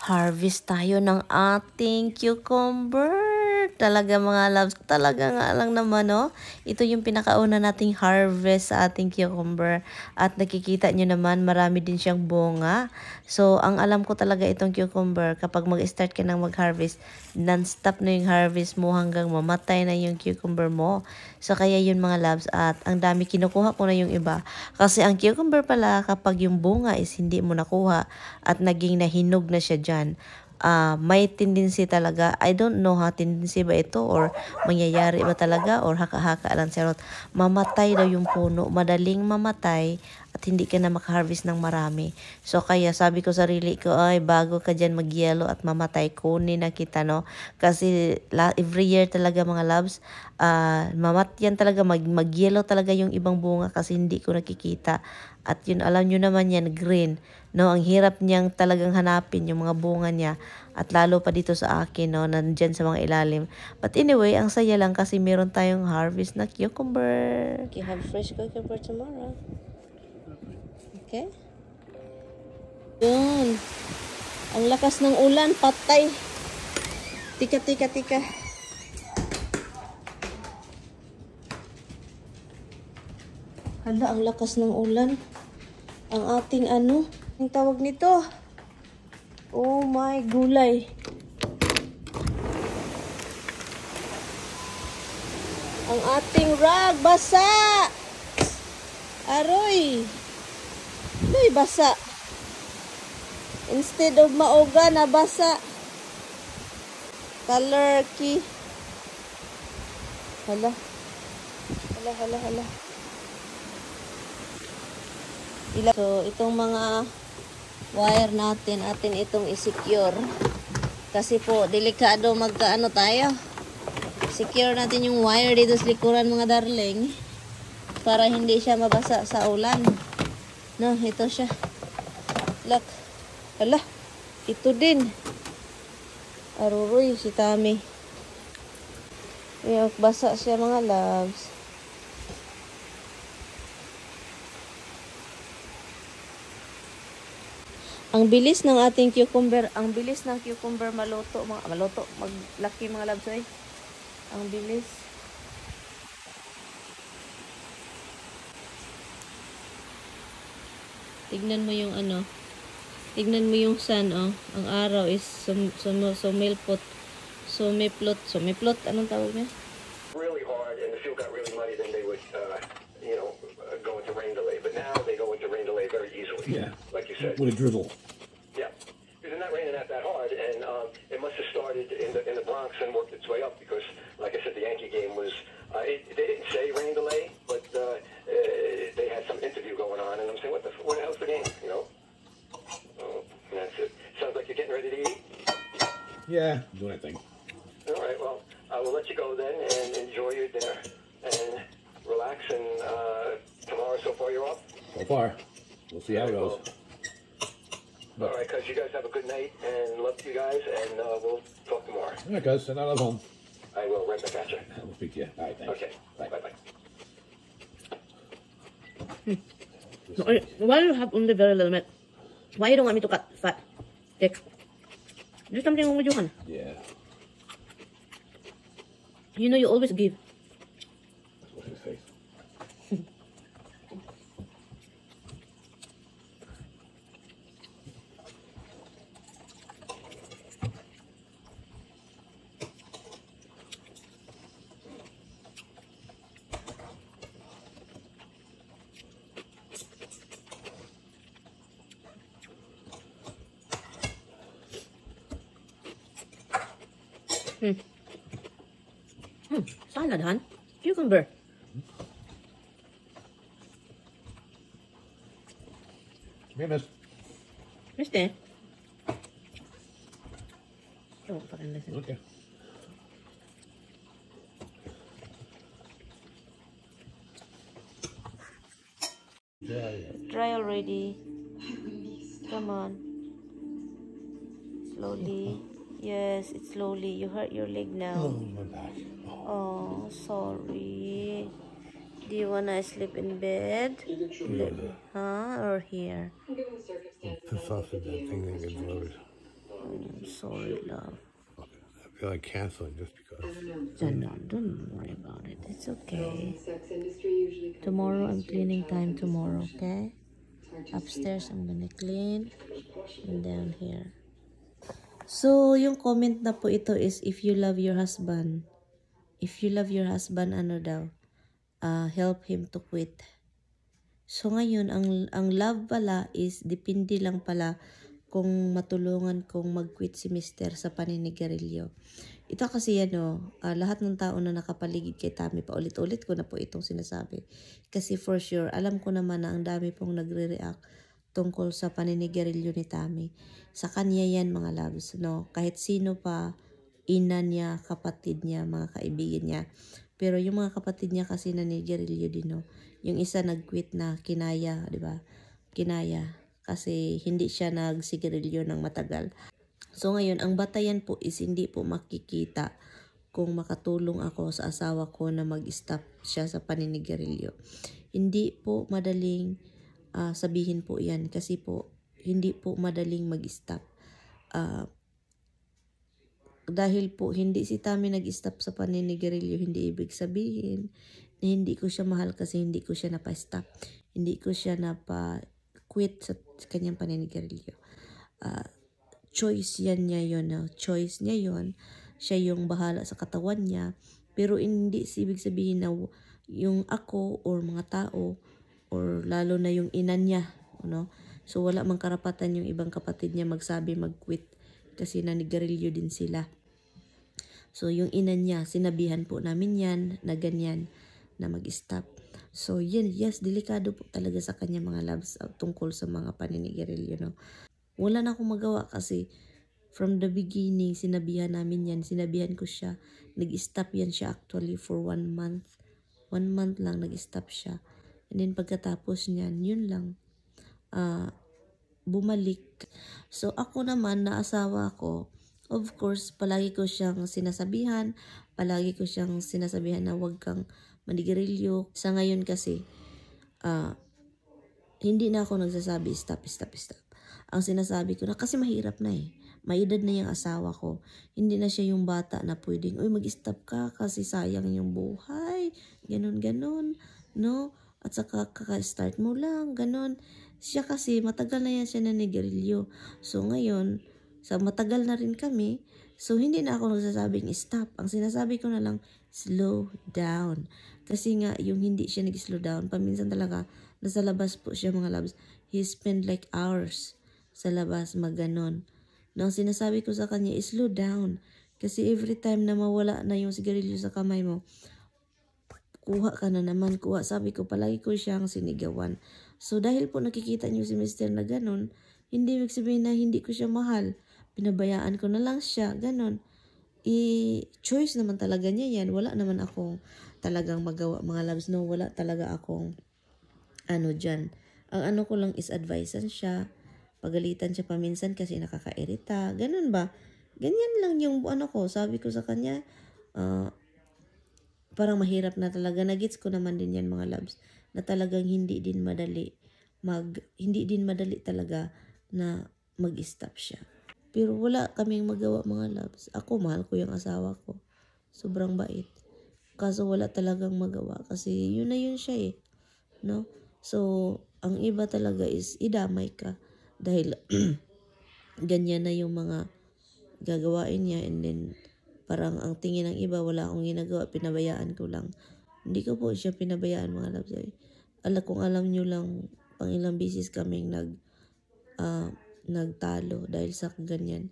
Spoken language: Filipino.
Harvest tayo ng ating cucumber. Talaga mga loves, talaga nga lang naman, no? Ito yung pinakauna nating harvest sa ating cucumber. At nakikita nyo naman, marami din siyang bunga. So, ang alam ko talaga itong cucumber, kapag mag-start ka ng mag-harvest, non-stop na yung harvest mo hanggang mamatay na yung cucumber mo. So, kaya yun mga loves. At ang dami, kinukuha ko na yung iba. Kasi ang cucumber pala, kapag yung bunga is hindi mo nakuha at naging nahinog na siya dyan, may tendency talaga, I don't know ha, tendency ba ito or mangyayari ba talaga or haka-haka lang charot, mamatay daw yung puno, madaling mamatay at hindi ka na makaharvest ng marami. So kaya sabi ko sarili ko, ay bago ka dyan mag-yellow at mamatay, kunin na kita, no? Kasi every year talaga mga loves, mamatyan talaga, mag-yellow talaga yung ibang bunga kasi hindi ko nakikita. At yun, alam nyo naman yan, green. No, ang hirap niyang talagang hanapin yung mga bunga niya. At lalo pa dito sa akin, no, nandyan sa mga ilalim. But anyway, ang saya lang kasi meron tayong harvest na cucumber. You have fresh cucumber tomorrow. Okay? Yun. Ang lakas ng ulan, patay. Tika. Hala, ang lakas ng ulan. Ang ating ano, ang tawag nito. Oh my, gulay. Ang ating rag, basa. Aroy. Aroy, basa. Instead of mauga, nabasa. Color key. Hala. So, itong mga wire natin, atin itong i-secure. Kasi po, delikado magkaano tayo. Secure natin yung wire dito sa likuran mga darling. Para hindi siya mabasa sa ulan. No, ito siya. Look. Hala, ito din. Aruroy, si Tami. Ayan, basa siya mga loves. Ang bilis ng ating cucumber, ang bilis ng cucumber maluto, maglaki mga loves, ay. Ang bilis. Tignan mo yung ano, tignan mo yung sun, oh. Ang araw is sumiplot, anong tawag niya? Really hard, and the field got really muddy, then they would, go into rain delay. But now they go into rain delay very easily. Yeah, like you said. With a drizzle. Yeah, because they're not raining that hard, and it must have started in the Bronx and worked its way up. Because, like I said, the Yankee game was. They didn't say rain delay, but they had some interview going on, and I'm saying, what the hell's the game? You know. And that's it. Sounds like you're getting ready to eat. Yeah, doing a thing. All right, well, I will let you go then and enjoy your dinner and relax. And tomorrow, so far, you're off? So far. We'll see how it goes. All right, cuz, you guys have a good night and love you guys, and we'll talk tomorrow. All right, guys, send out of home. I will, right back at you. We'll speak to you. All right, thanks. Okay, bye-bye. Why do you have only very little meat? Why you don't want me to cut fat? Thick. Do something wrong with you, hon. Yeah. You know you always give. What's his face? Salad, hon. Cucumber. Hey, miss. Mister. Oh, fucking listen. Okay. Dry already. Come on. Slowly. Yes, it's slowly. You hurt your leg now. Oh, my back. Oh, sorry. Do you wanna sleep in bed? Huh? Or here? I'm pissed off at that thing that gets loaded. sorry, love. I feel like canceling just because. Don't worry about it. It's okay. Tomorrow, I'm cleaning time tomorrow, okay? Upstairs, I'm gonna clean. And down here. So, yung comment na po ito is, if you love your husband, ano daw, help him to quit. So, ngayon, ang love pala is, depende lang pala kung matulungan kong mag-quit si Mr. sa paninigarilyo. Ito kasi lahat ng tao na nakapaligid kay Tami, paulit-ulit ko na po itong sinasabi. Kasi for sure, alam ko naman na ang dami pong nagre-react tungkol sa paninigarilyo ni Tami. Sa kanya yan, mga loves, no? Kahit sino pa, ina niya, kapatid niya, mga kaibigan niya. Pero yung mga kapatid niya kasi naninigarilyo din, no? Yung isa nag-quit na kinaya, di ba? Kinaya. Kasi hindi siya nagsigarilyo ng matagal. So ngayon, ang batayan po is hindi po makikita kung makatulong ako sa asawa ko na mag-stop siya sa paninigarilyo. Hindi po madaling sabihin po yan kasi po hindi po madaling mag-stop. Dahil po hindi si Tami nag-stop sa paninigarilyo, hindi ibig sabihin na hindi ko siya mahal kasi hindi ko siya napa-stop. Hindi ko siya napa-quit sa kanyang paninigarilyo. Choice yan niya yun. Choice niya yun. Siya yung bahala sa katawan niya. Pero hindi ibig sabihin na yung ako or mga tao or lalo na yung ina niya. No? So wala mang karapatan yung ibang kapatid niya magsabi mag-quit kasi nanigarilyo din sila. So yung ina niya, sinabihan po namin yan na ganyan na mag-stop. So yes, delikado po talaga sa kanya mga loves tungkol sa mga paninigarilyo. No? Wala na akong magawa kasi from the beginning, sinabihan namin yan. Sinabihan ko siya. Nag-stop yan siya actually for 1 month. 1 month lang nag-stop siya. And then pagkatapos niyan, yun lang. Bumalik. So ako naman na asawa ko, of course, palagi ko siyang sinasabihan. Palagi ko siyang sinasabihan na huwag kang manigarilyo. Sa ngayon kasi, hindi na ako nagsasabi stop. Ang sinasabi ko na kasi mahirap na may edad na yung asawa ko. Hindi na siya yung bata na pwedeng, uy mag-stop ka kasi sayang yung buhay. Ganon, no? At saka kaka-start mo lang, ganon. Siya kasi matagal na yan siya nanigarilyo. So ngayon, sa matagal na rin kami, so hindi na ako nagsasabing stop. Ang sinasabi ko na lang, slow down. Kasi nga, yung hindi siya nag-slow down, paminsan talaga, nasa labas po siya mga loves. He spent like hours sa labas maganon. Nang sinasabi ko sa kanya, slow down. Kasi every time na mawala na yung sigarilyo sa kamay mo, kuha ka na naman, kuha. Sabi ko, palagi ko siyang sinigawan. So dahil po nakikita niyo si Mr. na ganon, hindi ibig sabihin na hindi ko siya mahal. Pinabayaan ko na lang siya, ganon. Choice naman talaga niya yan. Wala naman akong talagang magawa, mga loves. No, wala talaga akong dyan. Ang ano ko lang is advisean siya. Pagalitan siya paminsan kasi nakakairita. Ganun ba? Ganyan lang yung ko. Sabi ko sa kanya, parang mahirap na talaga. Nagets ko naman din yan mga loves. Na talagang hindi din madali talaga na mag-stop siya. Pero wala kaming magawa mga loves. Ako, mahal ko yung asawa ko. Sobrang bait. Kaso wala talagang magawa. Kasi yun na yun siya no? So, ang iba talaga is idamay ka. Dahil ganyan na yung mga gagawain niya and then parang ang tingin ng iba wala akong ginagawa, pinabayaan ko lang. Hindi ko po siya pinabayaan mga loves. Kung alam nyo lang, pang ilang bisis kaming nagtalo dahil sa ganyan.